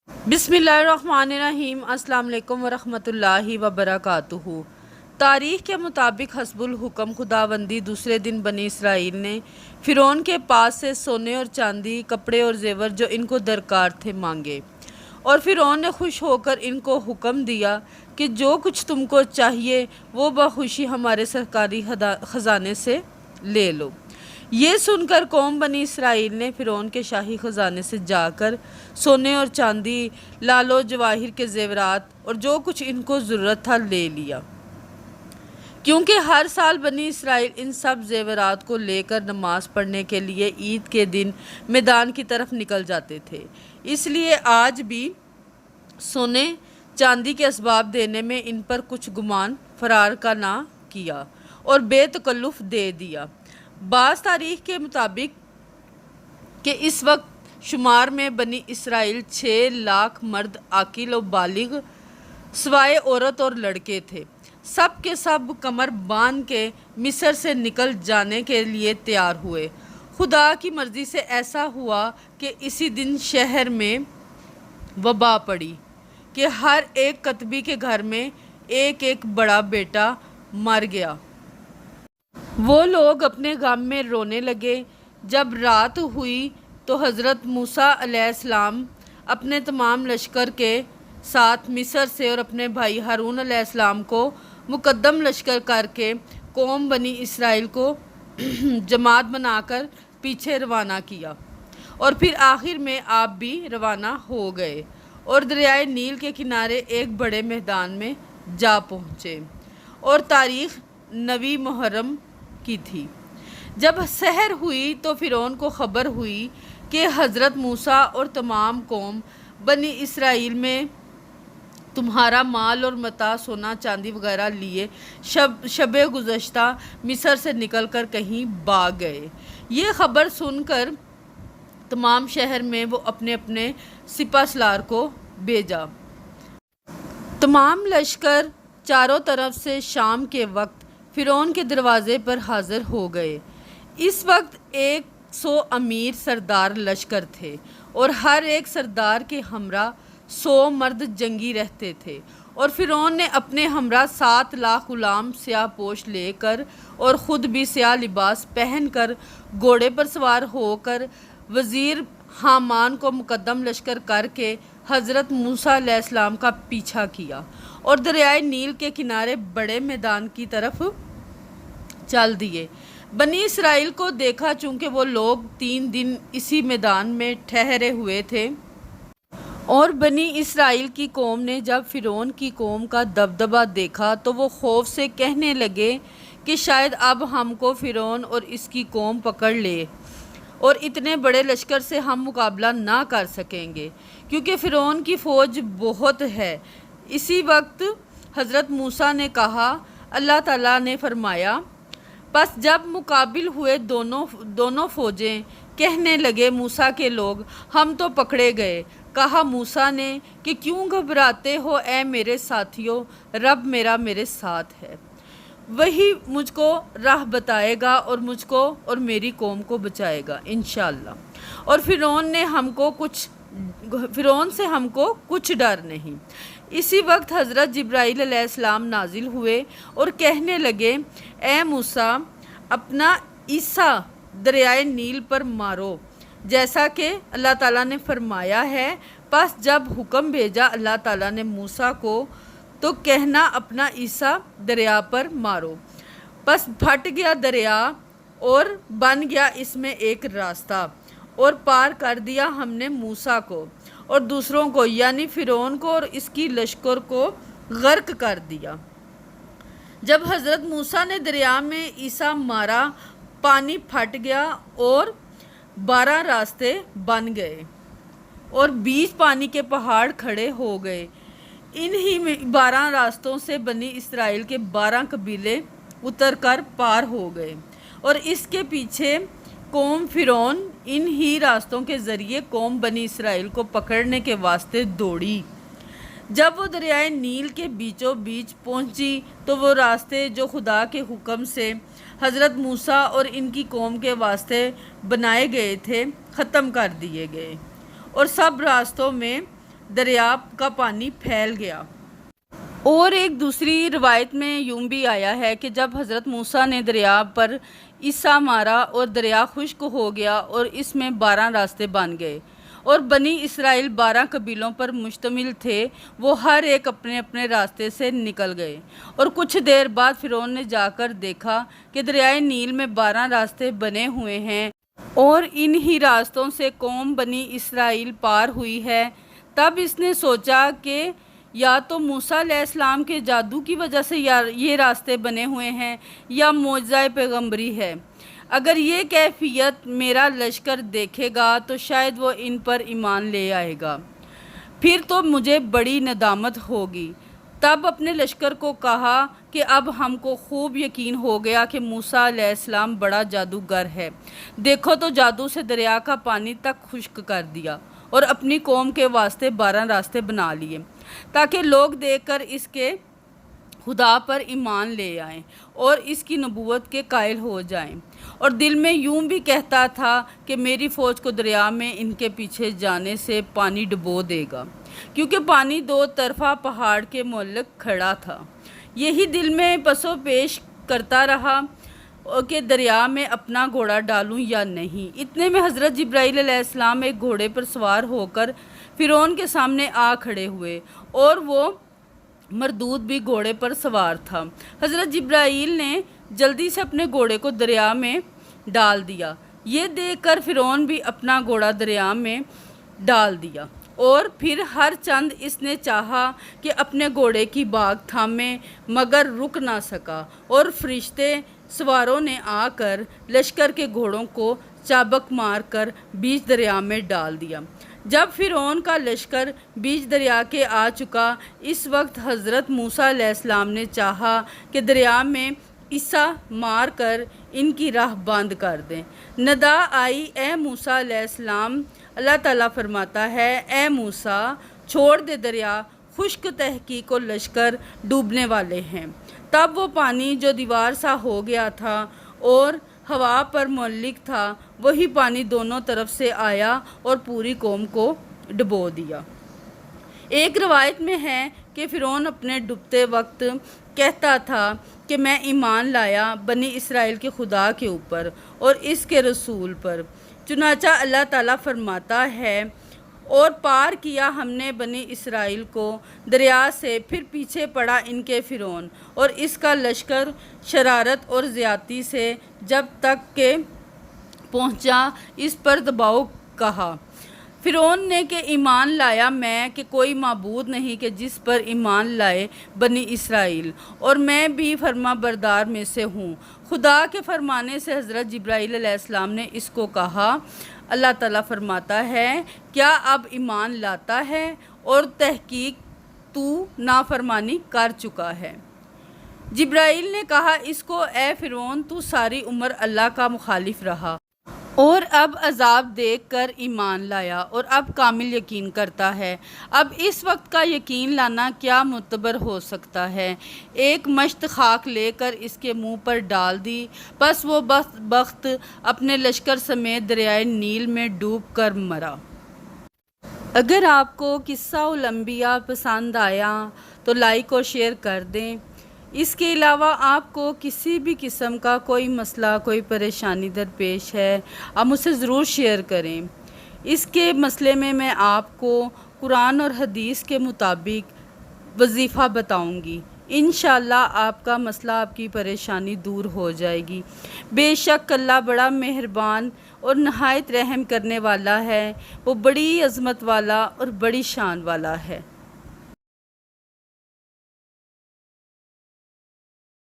बिस्मिल्लाहिर्रहमानिर्रहीम। अस्सलाम वालेकुम वरहमतुल्लाहि वबरकातुहू। तारीख़ के मुताबिक हस्बुल हुक्म खुदाबंदी दूसरे दिन बनी इसराइल ने फ़िरौन के पास से सोने और चांदी, कपड़े और जेवर जो इनको दरकार थे मांगे, और फ़िरौन ने खुश होकर इनको हुक्म दिया कि जो कुछ तुमको चाहिए वो बखुशी हमारे सरकारी ख़जाने से ले लो। ये सुनकर कौम बनी इसराइल ने फ़िरौन के शाही ख़जाने से जाकर सोने और चांदी, लालो जवाहिर के ज़ेवरात और जो कुछ इनको ज़रूरत था ले लिया, क्योंकि हर साल बनी इसराइल इन सब ज़ेवरात को लेकर नमाज़ पढ़ने के लिए ईद के दिन मैदान की तरफ निकल जाते थे। इसलिए आज भी सोने चांदी के असबाब देने में इन पर कुछ गुमान फरार का ना किया और बेतकल्लुफ़ दे दिया। बाज़ तारीख़ के मुताबिक कि इस वक्त शुमार में बनी इसराइल 6 लाख मर्द आकिल और बालिग सवाए औरत और लड़के थे। सब के सब कमर बांध के मिस्र से निकल जाने के लिए तैयार हुए। खुदा की मर्ज़ी से ऐसा हुआ कि इसी दिन शहर में वबा पड़ी कि हर एक कतबी के घर में एक एक बड़ा बेटा मर गया। वो लोग अपने गम में रोने लगे। जब रात हुई तो हज़रत मूसा अलैहिस्सलाम अपने तमाम लश्कर के साथ मिस्र से और अपने भाई हारून अलैहिस्सलाम को मुकद्दम लश्कर करके कौम बनी इसराइल को जमात बनाकर पीछे रवाना किया, और फिर आखिर में आप भी रवाना हो गए और दरियाए नील के किनारे एक बड़े मैदान में जा पहुँचे। और तारीख़ 9 मुहर्रम की थी। जब सहर हुई तो फ़िरौन को खबर हुई कि हज़रत मूसा और तमाम कौम बनी इसराइल में तुम्हारा माल और मता, सोना चांदी वगैरह लिए शबे गुज़श्ता मिस्र से निकलकर कहीं भाग गए। ये ख़बर सुनकर तमाम शहर में वो अपने अपने सिपा सलार को भेजा। तमाम लश्कर चारों तरफ से शाम के वक्त फ़िरौन के दरवाज़े पर हाज़िर हो गए। इस वक्त 100 अमीर सरदार लश्कर थे और हर एक सरदार के हमरा 100 मर्द जंगी रहते थे, और फ़िरौन ने अपने हमरा 7 लाख गुलाम स्याह पोश लेकर और ख़ुद भी स्याह लिबास पहनकर घोड़े पर सवार होकर वज़ीर हामान को मुकद्दम लश्कर करके हज़रत मूसा अलैहिस्सलाम का पीछा किया और दरियाए नील के किनारे बड़े मैदान की तरफ चल दिए। बनी इसराइल को देखा, चूँकि वो लोग 3 दिन इसी मैदान में ठहरे हुए थे, और बनी इसराइल की कौम ने जब फ़िरौन की कौम का दबदबा देखा तो वो खौफ से कहने लगे कि शायद अब हमको फ़िरौन और इसकी कौम पकड़ ले और इतने बड़े लश्कर से हम मुकाबला ना कर सकेंगे, क्योंकि फ़िरौन की फ़ौज बहुत है। इसी वक्त हज़रत मूसा ने कहा, अल्लाह ताला ने फरमाया, बस जब मुकाबिल हुए दोनों फ़ौजें कहने लगे मूसा के लोग, हम तो पकड़े गए। कहा मूसा ने कि क्यों घबराते हो ऐ मेरे साथियों, रब मेरा मेरे साथ है, वही मुझको राह बताएगा और मुझको और मेरी कौम को बचाएगा इंशाअल्लाह। और फ़िरौन से हमको कुछ डर नहीं। इसी वक्त हज़रत जिब्राईल अलैहिस्सलाम नाजिल हुए और कहने लगे, ए मूसा, अपना ईसा दरियाए नील पर मारो जैसा कि अल्लाह ताला ने फरमाया है। बस जब हुक्म भेजा अल्लाह ताला ने मूसा को तो कहना, अपना ईसा दरिया पर मारो। बस फट गया दरिया और बन गया इसमें एक रास्ता, और पार कर दिया हमने मूसा को और दूसरों को, यानी फ़िरौन को और इसकी लश्कर को गर्क कर दिया। जब हज़रत मूसा ने दरिया में ईसा मारा, पानी फट गया और 12 रास्ते बन गए और 20 पानी के पहाड़ खड़े हो गए। इन्हीं 12 रास्तों से बनी इसराइल के 12 कबीले उतर कर पार हो गए, और इसके पीछे कौम फ़िरौन इन ही रास्तों के ज़रिए कौम बनी इसराइल को पकड़ने के वास्ते दौड़ी। जब वो दरियाए नील के बीचों बीच पहुंची तो वो रास्ते जो खुदा के हुक्म से हज़रत मूसा और इनकी कौम के वास्ते बनाए गए थे ख़त्म कर दिए गए, और सब रास्तों में دریا کا پانی پھیل گیا۔ اور ایک دوسری روایت میں یوں بھی آیا ہے کہ جب حضرت موسیٰ نے دریا پر عصا مارا اور دریا خشک ہو گیا اور اس میں 12 راستے بن گئے، اور بنی اسرائیل 12 قبیلوں پر مشتمل تھے، وہ ہر ایک اپنے اپنے راستے سے نکل گئے۔ اور کچھ دیر بعد فرعون نے جا کر دیکھا کہ دریائے نیل میں 12 راستے بنے ہوئے ہیں اور انہی راستوں سے قوم بنی اسرائیل پار ہوئی ہے۔ تب اس نے سوچا کہ یا تو موسیٰ علیہ السلام کے جادو کی وجہ سے یہ راستے بنے ہوئے ہیں یا معجزہ پیغمبری ہے۔ اگر یہ کیفیت میرا لشکر دیکھے گا تو شاید وہ ان پر ایمان لے آئے گا، پھر تو مجھے بڑی ندامت ہوگی۔ تب اپنے لشکر کو کہا کہ اب ہم کو خوب یقین ہو گیا کہ موسیٰ علیہ السلام بڑا جادوگر ہے۔ دیکھو تو جادو سے دریا کا پانی تک خشک کر دیا اور اپنی قوم کے واسطے 12 راستے بنا لیے، تاکہ لوگ دیکھ کر اس کے خدا پر ایمان لے آئیں اور اس کی نبوت کے قائل ہو جائیں۔ اور دل میں یوں بھی کہتا تھا کہ میری فوج کو دریا میں ان کے پیچھے جانے سے پانی ڈبو دے گا، کیونکہ پانی 2 طرفہ پہاڑ کے معلق کھڑا تھا۔ یہی دل میں پس و پیش کرتا رہا کہ دریا میں اپنا گھوڑا ڈالوں یا نہیں۔ اتنے میں حضرت جبرائیل علیہ السلام ایک گھوڑے پر سوار ہو کر فرعون کے سامنے آ کھڑے ہوئے، اور وہ مردود بھی گھوڑے پر سوار تھا۔ حضرت جبرائیل نے جلدی سے اپنے گھوڑے کو دریا میں ڈال دیا۔ یہ دیکھ کر فرعون بھی اپنا گھوڑا دریا میں ڈال دیا، اور پھر ہر چند اس نے چاہا کہ اپنے گھوڑے کی باگ تھامے، مگر رک نہ سکا، اور فرشتے سواروں نے آ کر لشکر کے گھوڑوں کو چابک مار کر بیچ دریا میں ڈال دیا۔ جب فرعون کا لشکر بیچ دریا کے آ چکا، اس وقت حضرت موسیٰ علیہ السلام نے چاہا کہ دریا میں عصا مار کر ان کی راہ بند کر دیں۔ ندا آئی، اے موسیٰ علیہ السلام۔ اللہ تعالیٰ فرماتا ہے، اے موسیٰ چھوڑ دے دریا، خشک تحقیق و لشکر ڈوبنے والے ہیں۔ تب وہ پانی جو دیوار سا ہو گیا تھا اور ہوا پر معلق تھا، وہی پانی دونوں طرف سے آیا اور پوری قوم کو ڈبو دیا۔ ایک روایت میں ہے کہ فرعون اپنے ڈوبتے وقت کہتا تھا کہ میں ایمان لایا بنی اسرائیل کے خدا کے اوپر اور اس کے رسول پر۔ چنانچہ اللہ تعالیٰ فرماتا ہے، اور پار کیا ہم نے بنی اسرائیل کو دریا سے، پھر پیچھے پڑا ان کے فرعون اور اس کا لشکر شرارت اور زیادتی سے، جب تک کہ پہنچا اس پر دباؤ کہا۔ فرعون نے کہ ایمان لایا میں کہ کوئی معبود نہیں کہ جس پر ایمان لائے بنی اسرائیل، اور میں بھی فرما بردار میں سے ہوں۔ خدا کے فرمانے سے حضرت جبرائیل علیہ السلام نے اس کو کہا۔ اللہ تعالیٰ فرماتا ہے، کیا اب ایمان لاتا ہے اور تحقیق تو نافرمانی کر چکا ہے۔ جبرائیل نے کہا اس کو، اے فرعون تو ساری عمر اللہ کا مخالف رہا اور اب عذاب دیکھ کر ایمان لایا اور اب کامل یقین کرتا ہے۔ اب اس وقت کا یقین لانا کیا معتبر ہو سکتا ہے؟ ایک مشت خاک لے کر اس کے منہ پر ڈال دی، پس وہ بخت اپنے لشکر سمیت دریائے نیل میں ڈوب کر مرا۔ اگر آپ کو قصہ الانبیاء پسند آیا تو لائک اور شیئر کر دیں۔ اس کے علاوہ آپ کو کسی بھی قسم کا کوئی مسئلہ، کوئی پریشانی درپیش ہے، آپ مجھ سے ضرور شیئر کریں۔ اس کے مسئلے میں آپ کو قرآن اور حدیث کے مطابق وظیفہ بتاؤں گی۔ انشاءاللہ آپ کا مسئلہ، آپ کی پریشانی دور ہو جائے گی۔ بے شک اللہ بڑا مہربان اور نہایت رحم کرنے والا ہے، وہ بڑی عظمت والا اور بڑی شان والا ہے۔